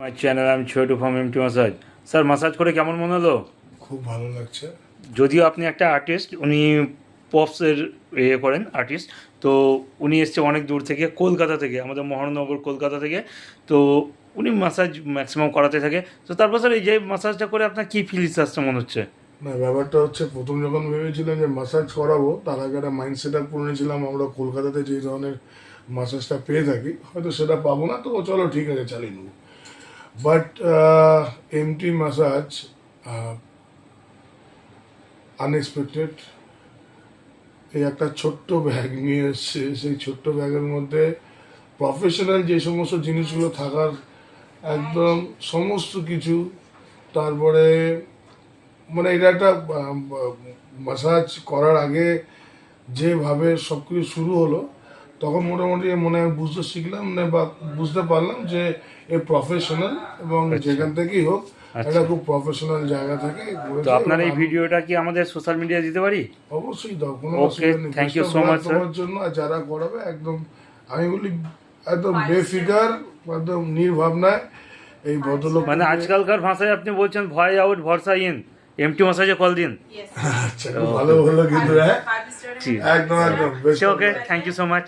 মাই channel আমি Chhotu from MT massage. Sir massage করে কেমন মনে হলো? খুব ভালো লাগছে। যদিও আপনি একটা আর্টিস্ট, উনি পপসের করেন আর্টিস্ট, তো উনি এসছে অনেক দূর থেকে, কলকাতা থেকে, আমাদের মহানগর কলকাতা থেকে। তো উনি মাসাজ ম্যাক্সিমাম করাতে থাকে। তো তারপর স্যার এই যে মাসাজটা করে আপনার কী ফিলিংস আসছে মনে হচ্ছে? না, ব্যাপারটা হচ্ছে প্রথম যখন ভেবেছিলাম যে মাসাজ করাবো, তার আগে একটা মাইন্ড সেট আপ করে নিয়েছিলাম আমরা কলকাতাতে যে ধরনের মাসাজটা পেয়ে থাকি হয়তো সেটা পাবো না, তো চলো ঠিক আছে চালিয়ে নেবো। বাট এমটি মাসাজ আনএক্সপেক্টেড এই একটা ছোট্ট ব্যাগ নিয়ে এসছে। সেই ছোট্ট ব্যাগের মধ্যে প্রফেশনাল যে সমস্ত জিনিসগুলো থাকার একদম সমস্ত কিছু। তারপরে মানে এটা একটা মাসাজ করার আগে যেভাবে সব কিছু শুরু হলো, তখন মোটামুটি মনে হয় বুঝতে শিখলাম না বা বুঝতে পারলাম যে এ প্রফেশনাল, এবং যেখান থেকেই হোক একটা খুব প্রফেশনাল জায়গা থেকে তো করেছে। আপনার এই এবং ভিডিওটা কি আমাদের সোশ্যাল মিডিয়ায় দিতে পারি? অবশ্যই দাও, কোনো ওকে, অসুবিধা নেই। Thank you so much sir. তোমার জন্য আর যারা করাবে একদম আমি বলি একদম বেফিকার, একদম নির্ভাবনায় এই ভদ্রলোক। মানে আজকালকার ভাষায় আপনি বলছেন ভয় আউট ভরসা ইন, এমটি মাসাজে কল দিন। আচ্ছা, খুব ভালো হলো কিন্তু। হ্যাঁ, ঠিক একদম একদম। ওকে, থ্যাংক ইউ সো মাচ।